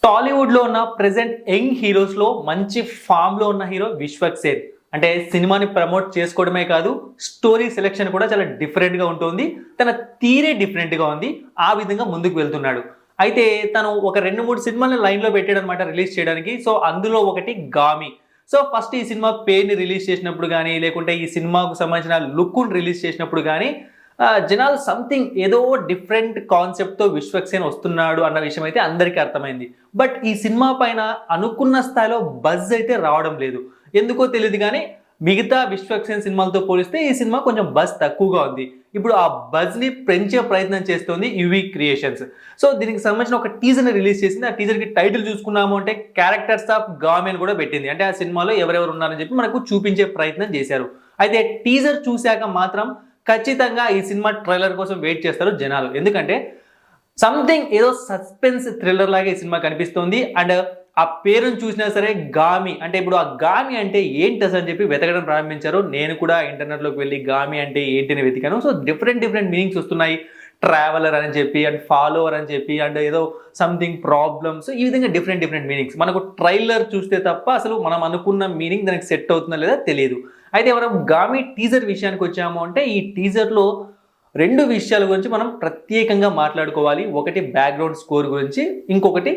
టాలీవుడ్లో ఉన్న present young హీరోస్లో మంచి ఫామ్లో ఉన్న హీరో విశ్వక్ సేన్. అంటే సినిమాని ప్రమోట్ చేసుకోవడమే కాదు, స్టోరీ సెలెక్షన్ కూడా చాలా డిఫరెంట్గా ఉంటుంది. తన తీరే డిఫరెంట్గా ఉంది. ఆ విధంగా ముందుకు వెళ్తున్నాడు. అయితే తను ఒక 2-3 సినిమాలను లైన్లో పెట్టాడు అనమాట రిలీజ్ చేయడానికి. సో అందులో ఒకటి గామి. సో ఫస్ట్ ఈ సినిమా పేరుని రిలీజ్ చేసినప్పుడు కానీ, లేకుంటే ఈ సినిమాకు సంబంధించిన లుక్ను రిలీజ్ చేసినప్పుడు కానీ జనాలు సంథింగ్ ఏదో డిఫరెంట్ కాన్సెప్ట్తో విశ్వక్ సేన్ వస్తున్నాడు అన్న విషయం అయితే అందరికీ అర్థమైంది. బట్ ఈ సినిమా పైన అనుకున్న స్థాయిలో బజ్ అయితే రావడం లేదు. ఎందుకో తెలియదు కానీ మిగతా విశ్వక్ సేన్ సినిమాలతో పోలిస్తే ఈ సినిమా కొంచెం బజ్ తక్కువగా ఉంది. ఇప్పుడు ఆ బజ్ని పెంచే ప్రయత్నం చేస్తోంది యువి క్రియేషన్స్. సో దీనికి సంబంధించిన ఒక టీజర్ని రిలీజ్ చేసింది. ఆ టీజర్కి టైటిల్ చూసుకున్నాము అంటే క్యారెక్టర్స్ ఆఫ్ గామి అని కూడా పెట్టింది. అంటే ఆ సినిమాలో ఎవరెవరు ఉన్నారని చెప్పి మనకు చూపించే ప్రయత్నం చేశారు. అయితే టీజర్ చూశాక మాత్రం ఖచ్చితంగా ఈ సినిమా ట్రైలర్ కోసం వెయిట్ చేస్తారు జనాలు. ఎందుకంటే సంథింగ్ ఏదో సస్పెన్స్ థ్రిల్లర్ లాగా ఈ సినిమా కనిపిస్తుంది. అండ్ ఆ పేరును చూసినా సరే గామి అంటే ఇప్పుడు ఆ గామి అంటే ఏంటి అసలు అని చెప్పి వెతకడం ప్రారంభించారు. నేను కూడా ఇంటర్నెట్లోకి వెళ్ళి గామి అంటే ఏంటిని వెతికాను. సో డిఫరెంట్ మీనింగ్స్ వస్తున్నాయి. ట్రావెలర్ అని చెప్పి అండ్ ఫాలోవర్ అని చెప్పి అండ్ ఏదో సంథింగ్ ప్రాబ్లమ్స్, ఈ విధంగా డిఫరెంట్ మీనింగ్స్. మనకు ట్రైలర్ చూస్తే తప్ప అసలు మనం అనుకున్న మీనింగ్ దానికి సెట్ అవుతుందా లేదా తెలియదు. అయితే మనం గామి టీజర్ విషయానికి వచ్చాము అంటే ఈ టీజర్లో 2 విషయాల గురించి మనం ప్రత్యేకంగా మాట్లాడుకోవాలి. ఒకటి బ్యాక్గ్రౌండ్ స్కోర్ గురించి, ఇంకొకటి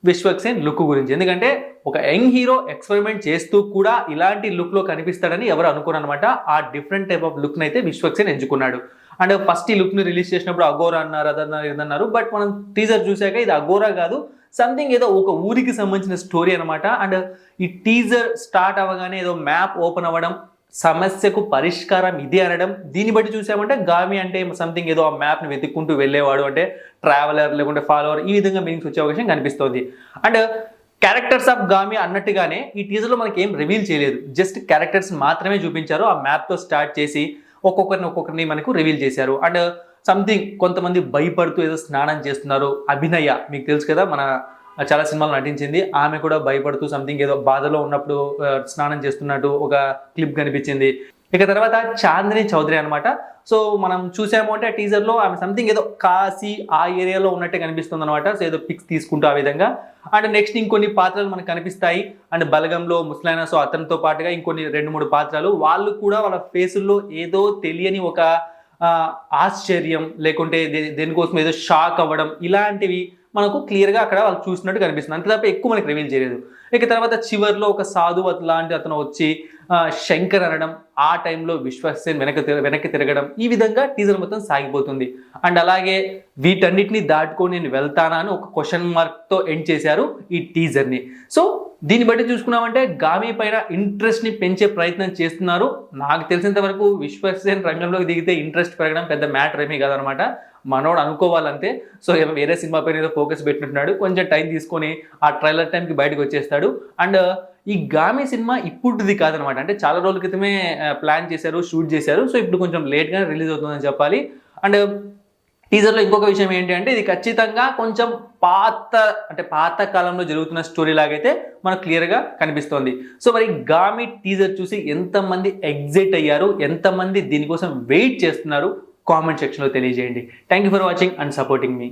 విశ్వక్ సేన్ లుక్ గురించి. ఎందుకంటే ఒక యంగ్ హీరో ఎక్స్పెరిమెంట్ చేస్తూ కూడా ఇలాంటి లుక్లో కనిపిస్తాడని ఎవరు అనుకోరనమాట. ఆ డిఫరెంట్ టైప్ ఆఫ్ లుక్ని అయితే విశ్వక్ సేన్ ఎంచుకున్నాడు. అండ్ ఫస్ట్ ఈ లుక్ని రిలీజ్ చేసినప్పుడు అగోరా అన్నారు, అదన్నారు, ఇదన్నారు. బట్ మనం టీజర్ చూశాక ఇది అగోరా కాదు, సంథింగ్ ఏదో ఒక ఊరికి సంబంధించిన స్టోరీ అనమాట. అండ్ ఈ టీజర్ స్టార్ట్ అవ్వగానే ఏదో మ్యాప్ ఓపెన్ అవ్వడం, సమస్యకు పరిష్కారం ఇది అనడం, దీన్ని బట్టి చూసామంటే గామి అంటే సంథింగ్ ఏదో ఆ మ్యాప్ని వెతుక్కుంటూ వెళ్ళేవాడు, అంటే ట్రావెలర్ లేకుంటే ఫాలోవర్, ఈ విధంగా మీనింగ్స్ వచ్చే అవకాశం కనిపిస్తుంది. అండ్ క్యారెక్టర్స్ ఆఫ్ గామి అన్నట్టుగానే ఈ టీజర్లో మనకి ఏం రివీల్ చేయలేదు, జస్ట్ క్యారెక్టర్స్ మాత్రమే చూపించారు. ఆ మ్యాప్తో స్టార్ట్ చేసి ఒక్కొక్కరిని మనకు రివీల్ చేశారు. అండ్ సంథింగ్ కొంతమంది భయపడుతూ ఏదో స్నానం చేస్తున్నారు. అభినయ మీకు తెలుసు కదా, మన చాలా సినిమాలు నటించింది. ఆమె కూడా భయపడుతూ సంథింగ్ ఏదో బాధలో ఉన్నప్పుడు స్నానం చేస్తున్నట్టు ఒక క్లిప్ కనిపించింది. ఇక తర్వాత చాందిని చౌదరి అనమాట. సో మనం చూసాము అంటే ఆ టీజర్లో ఆమె సంథింగ్ ఏదో కాశీ ఆ ఏరియాలో ఉన్నట్టే కనిపిస్తుంది అనమాట. సో ఏదో పిక్స్ తీసుకుంటూ ఆ విధంగా. అండ్ నెక్స్ట్ ఇంకొన్ని పాత్రలు మనకు కనిపిస్తాయి. అండ్ బలగంలో ముస్లైనా, సో అతనితో పాటుగా ఇంకొన్ని 2-3 పాత్రలు, వాళ్ళు కూడా వాళ్ళ ఫేసుల్లో ఏదో తెలియని ఒక ఆశ్చర్యం లేకుంటే దేనికోసం ఏదో షాక్ అవ్వడం, ఇలాంటివి మనకు క్లియర్గా అక్కడ వాళ్ళు చూసినట్టు కనిపిస్తుంది. అంతే తప్ప ఎక్కువ మనకి రివీల్ చేయలేదు. ఇక తర్వాత చివరిలో ఒక సాధువు లాంటి అతను వచ్చి శంకర్ అనడం, ఆ టైంలో విశ్వక్ సేన్ వెనక్కి తిరగడం, ఈ విధంగా టీజర్ మొత్తం సాగిపోతుంది. అండ్ అలాగే వీటన్నిటిని దాటుకొని నేను వెళ్తానా అని ఒక క్వశ్చన్ మార్క్తో ఎండ్ చేశారు ఈ టీజర్ని. సో దీన్ని బట్టి చూసుకున్నామంటే గామి పైన ఇంట్రెస్ట్ని పెంచే ప్రయత్నం చేస్తున్నారు. నాకు తెలిసినంత వరకు విశ్వక్ సేన్ రంగంలోకి దిగితే ఇంట్రెస్ట్ పెరగడం పెద్ద మ్యాటర్ ఏమీ కాదనమాట. మనోడు అనుకోవాలంతే. సో వేరే సినిమా పైన ఏదో ఫోకస్ పెట్టినట్టున్నాడు. కొంచెం టైం తీసుకొని ఆ ట్రైలర్ టైంకి బయటకు వచ్చేస్తాడు. అండ్ ఈ గామి సినిమా ఇప్పుడుది కాదనమాట, అంటే చాలా రోజుల క్రితమే ప్లాన్ చేశారు, షూట్ చేశారు. సో ఇప్పుడు కొంచెం లేట్గానే రిలీజ్ అవుతుందని చెప్పాలి. అండ్ టీజర్లో ఇంకొక విషయం ఏంటి అంటే ఇది ఖచ్చితంగా కొంచెం పాత కాలంలో జరుగుతున్న స్టోరీ లాగైతే మనకు క్లియర్గా కనిపిస్తోంది. సో మరి గామి టీజర్ చూసి ఎంతమంది ఎగ్జైట్ అయ్యారు, ఎంతమంది దీనికోసం వెయిట్ చేస్తున్నారు, కామెంట్ సెక్షన్లో తెలియజేయండి. Thank you for watching and supporting me.